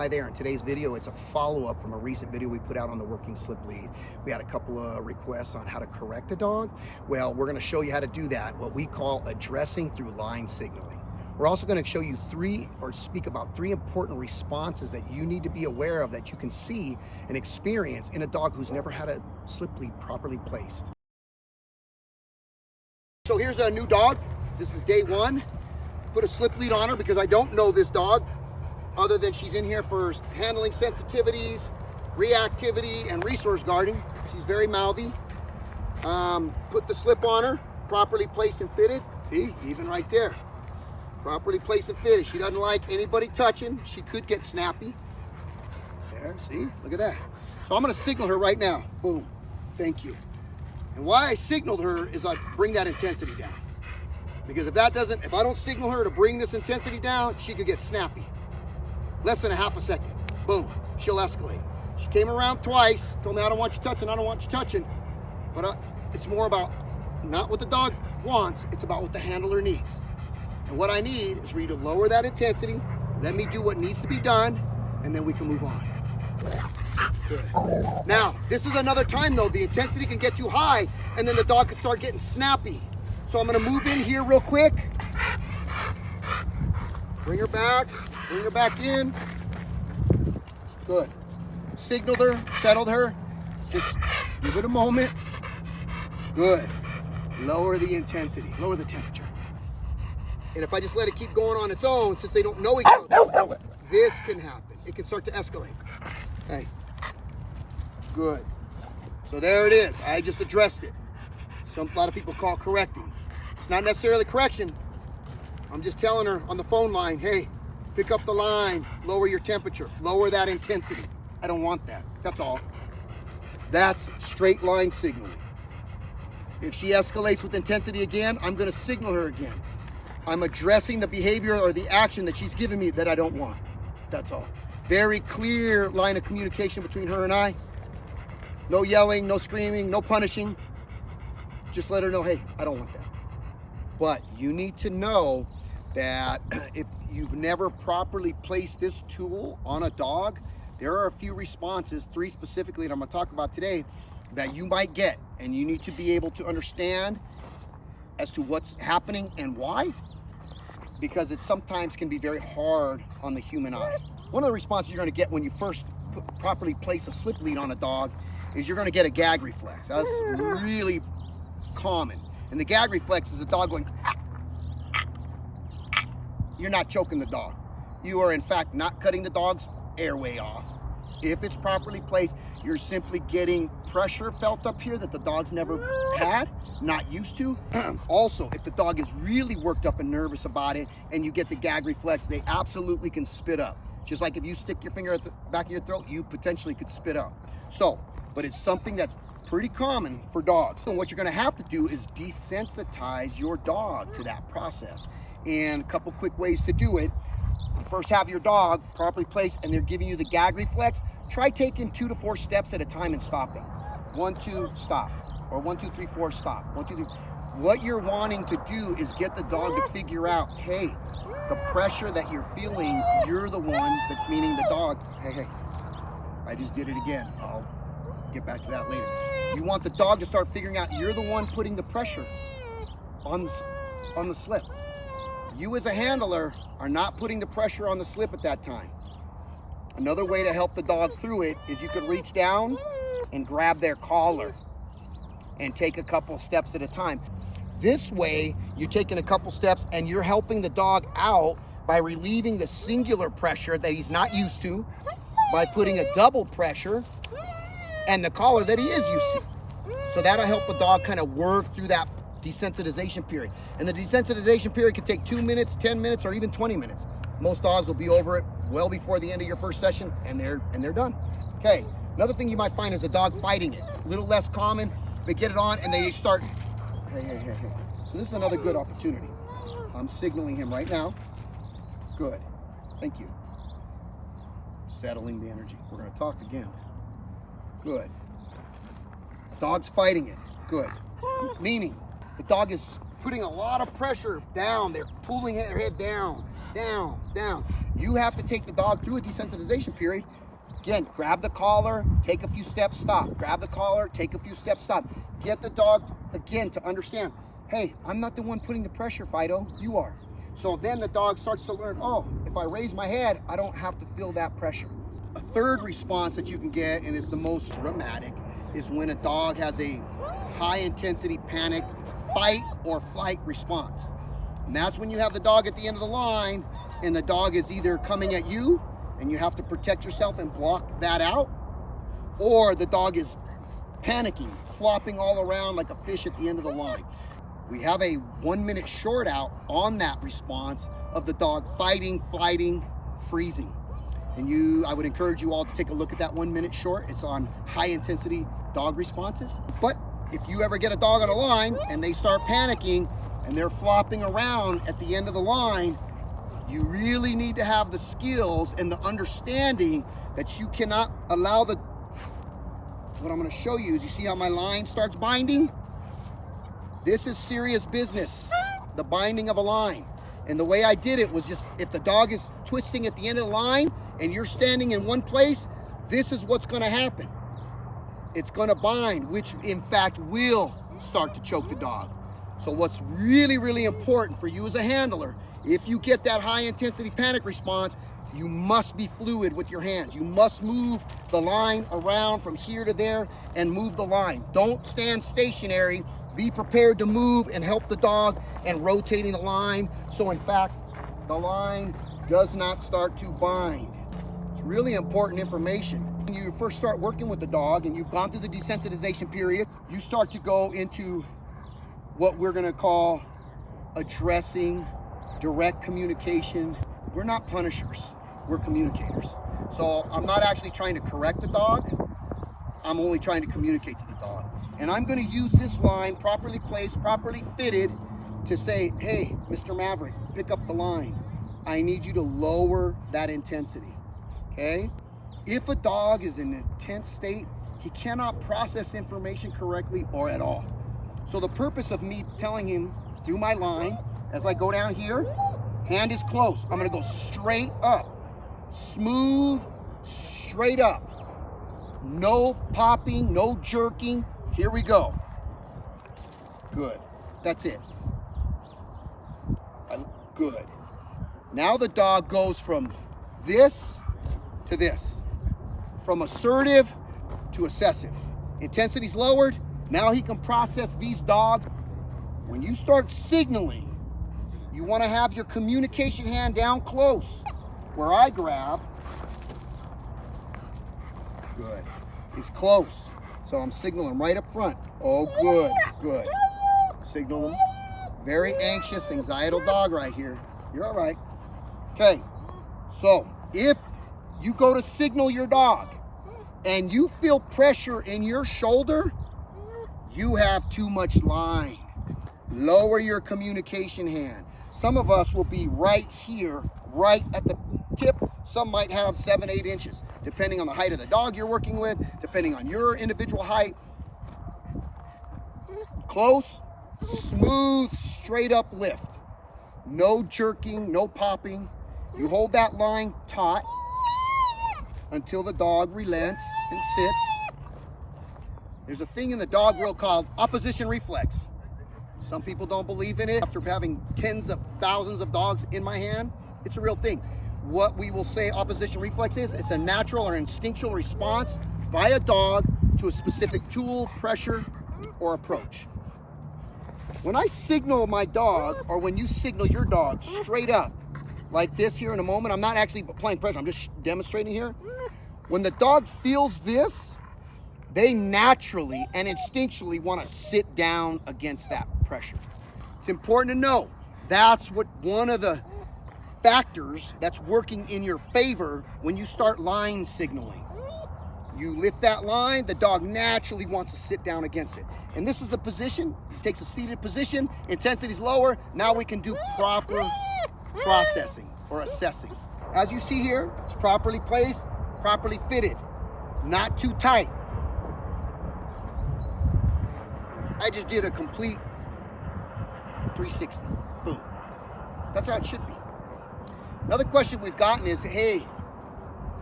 Hi there, in today's video, it's a follow-up from a recent video we put out on the working slip lead. We had a couple of requests on how to correct a dog. Well, we're gonna show you how to do that, what we call addressing through line signaling. We're also gonna show you speak about three important responses that you need to be aware of that you can see and experience in a dog who's never had a slip lead properly placed. So here's a new dog. This is day one. Put a slip lead on her because I don't know this dog other than she's in here for handling sensitivities, reactivity, and resource guarding. She's very mouthy. Put the slip on her, properly placed and fitted. See, even right there. Properly placed and fitted. She doesn't like anybody touching. She could get snappy. There, see, look at that. So I'm gonna signal her right now. Boom, thank you. And why I signaled her is I bring that intensity down. Because if I don't signal her to bring this intensity down, she could get snappy. Less than a half a second, boom, she'll escalate. She came around twice, told me I don't want you touching, I don't want you touching. But it's more about not what the dog wants, it's about what the handler needs. And what I need is for you to lower that intensity, let me do what needs to be done, and then we can move on. Good. Now, this is another time though, the intensity can get too high, and then the dog can start getting snappy. So I'm gonna move in here real quick. Bring her back in. Good. Signaled her, settled her. Just give it a moment. Good. Lower the intensity, lower the temperature. And if I just let it keep going on its own, since they don't know each other, this can happen. It can start to escalate. Okay. Good. So there it is. I just addressed it. A lot of people call correcting. It's not necessarily correction. I'm just telling her on the phone line, hey, pick up the line, lower your temperature, lower that intensity. I don't want that. That's all. That's straight line signaling. If she escalates with intensity again, I'm going to signal her again. I'm addressing the behavior or the action that she's giving me that I don't want. That's all. Very clear line of communication between her and I. No yelling, no screaming, no punishing. Just let her know, hey, I don't want that. But you need to know that if you've never properly placed this tool on a dog, there are a few responses, three specifically that I'm going to talk about today, that you might get. And you need to be able to understand as to what's happening and why, because it sometimes can be very hard on the human eye. One of the responses you're going to get when you first properly place a slip lead on a dog is you're going to get a gag reflex. That's really common. And the gag reflex is the dog going, ah, ah, ah. You're not choking the dog. You are in fact not cutting the dog's airway off. If it's properly placed, you're simply getting pressure felt up here that the dog's never had, not used to. Also, if the dog is really worked up and nervous about it and you get the gag reflex, they absolutely can spit up. Just like if you stick your finger at the back of your throat, you potentially could spit up. So, but it's something that's pretty common for dogs. And what you're gonna have to do is desensitize your dog to that process. And a couple quick ways to do it. First, have your dog properly placed and they're giving you the gag reflex. Try taking 2 to 4 steps at a time and stopping. 1, 2, stop. Or 1, 2, 3, 4, stop. 1, 2, 3. What you're wanting to do is get the dog to figure out, hey, the pressure that you're feeling, you're the one, meaning the dog, hey, I just did it again. I'll get back to that later. You want the dog to start figuring out you're the one putting the pressure on the slip. You as a handler are not putting the pressure on the slip at that time. Another way to help the dog through it is you could reach down and grab their collar and take a couple steps at a time. This way, you're taking a couple steps and you're helping the dog out by relieving the singular pressure that he's not used to, by putting a double pressure and the collar that he is used to. So that'll help the dog kind of work through that desensitization period. And the desensitization period can take 2 minutes, 10 minutes, or even 20 minutes. Most dogs will be over it well before the end of your first session, and they're done. Okay, another thing you might find is a dog fighting it. A little less common. They get it on and they start, hey. So this is another good opportunity. I'm signaling him right now. Good, thank you. Settling the energy. We're gonna talk again. Good. Dog's fighting it. Good. Meaning the dog is putting a lot of pressure down. They're pulling their head down, down, down. You have to take the dog through a desensitization period. Again, grab the collar, take a few steps, stop. Grab the collar, take a few steps, stop. Get the dog, again, to understand, hey, I'm not the one putting the pressure, Fido, you are. So then the dog starts to learn, oh, if I raise my head, I don't have to feel that pressure. A third response that you can get, and is the most dramatic, is when a dog has a high intensity panic, fight or flight response. And that's when you have the dog at the end of the line and the dog is either coming at you and you have to protect yourself and block that out, or the dog is panicking, flopping all around like a fish at the end of the line. We have a 1 minute short out on that response of the dog fighting, flighting, freezing. And I would encourage you all to take a look at that 1 minute short. It's on high intensity dog responses. But if you ever get a dog on a line and they start panicking and they're flopping around at the end of the line, you really need to have the skills and the understanding that you cannot allow what I'm going to show you is, you see how my line starts binding? This is serious business, the binding of a line. And the way I did it was just, if the dog is twisting at the end of the line and you're standing in one place, this is what's going to happen. It's going to bind, which in fact will start to choke the dog. So what's really, really important for you as a handler, if you get that high intensity panic response, you must be fluid with your hands. You must move the line around from here to there and move the line. Don't stand stationary. Be prepared to move and help the dog and rotating the line. So in fact, the line does not start to bind. It's really important information. When you first start working with the dog and you've gone through the desensitization period, you start to go into what we're gonna call addressing, direct communication. We're not punishers, we're communicators. So I'm not actually trying to correct the dog, I'm only trying to communicate to the dog. And I'm gonna use this line, properly placed, properly fitted, to say, hey, Mr. Maverick, pick up the line. I need you to lower that intensity, okay? If a dog is in an intense state, he cannot process information correctly or at all. So the purpose of me telling him through my line, as I go down here, hand is close. I'm gonna go straight up, smooth, straight up. No popping, no jerking. Here we go. Good, that's it. Good. Now the dog goes from this to this, from assertive to assessive. Intensity's lowered. Now he can process these dogs. When you start signaling, you want to have your communication hand down close. Where I grab, good, is close. So I'm signaling right up front. Oh, good, good. Signal him. Very anxious, anxietal dog right here. You're all right. Okay, so if you go to signal your dog and you feel pressure in your shoulder, you have too much line. Lower your communication hand. Some of us will be right here, right at the tip. Some might have 7, 8 inches, depending on the height of the dog you're working with, depending on your individual height. Close, smooth, straight up lift. No jerking, no popping. You hold that line taut until the dog relents and sits. There's a thing in the dog world called opposition reflex. Some people don't believe in it. After having tens of thousands of dogs in my hand, it's a real thing. What we will say opposition reflex is, it's a natural or instinctual response by a dog to a specific tool, pressure, or approach. When I signal my dog, or when you signal your dog straight up, like this here in a moment, I'm not actually applying pressure, I'm just demonstrating here. When the dog feels this, they naturally and instinctually want to sit down against that pressure. It's important to know that's what one of the factors that's working in your favor when you start line signaling. You lift that line, the dog naturally wants to sit down against it. And this is the position, it takes a seated position, intensity's lower, now we can do proper processing or assessing. As you see here, it's properly placed, properly fitted, not too tight. I just did a complete 360, boom. That's how it should be. Another question we've gotten is, hey,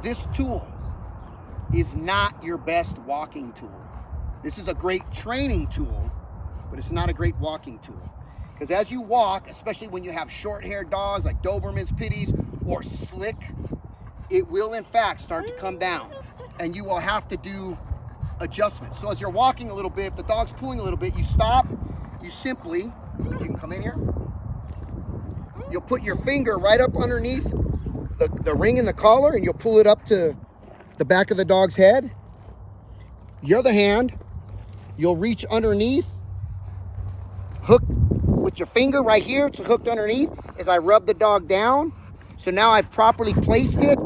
this tool is not your best walking tool. This is a great training tool, but it's not a great walking tool. Because as you walk, especially when you have short-haired dogs like Dobermans, Pitties, or slick, it will in fact start to come down, and you will have to do adjustments. So as you're walking a little bit, if the dog's pulling a little bit, you stop, you simply, if you can come in here, you'll put your finger right up underneath the ring in the collar, and you'll pull it up to the back of the dog's head. Your other hand, you'll reach underneath, hook with your finger right here, it's hooked underneath as I rub the dog down. So now I've properly placed it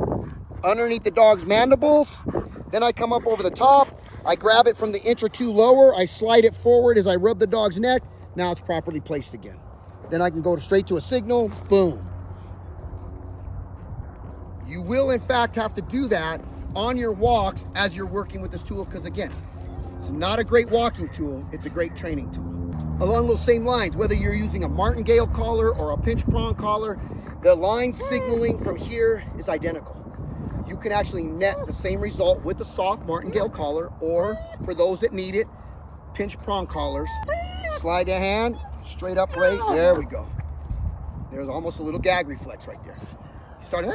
underneath the dog's mandibles. Then I come up over the top, I grab it from the inch or two lower, I slide it forward as I rub the dog's neck. Now it's properly placed again. Then I can go straight to a signal, boom. You will in fact have to do that on your walks as you're working with this tool, because again, it's not a great walking tool, it's a great training tool. Along those same lines, whether you're using a martingale collar or a pinch prong collar, the line signaling from here is identical. You can actually net the same result with the soft martingale collar, or for those that need it, pinch prong collars. Slide the hand straight up, right there we go. There's almost a little gag reflex right there. You start,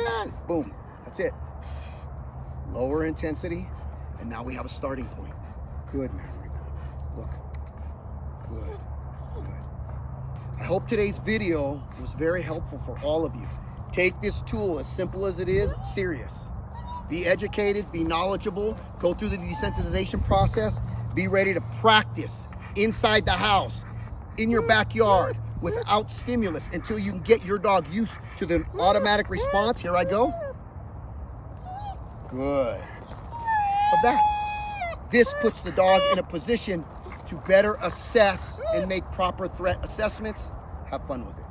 boom, that's it. Lower intensity, and now we have a starting point. Good, Maverick. Look. Good, good. I hope today's video was very helpful for all of you. Take this tool, as simple as it is, serious. Be educated, be knowledgeable, go through the desensitization process, be ready to practice inside the house, in your backyard, without stimulus, until you can get your dog used to the automatic response. Here I go. Good. Of that. This puts the dog in a position to better assess and make proper threat assessments. Have fun with it.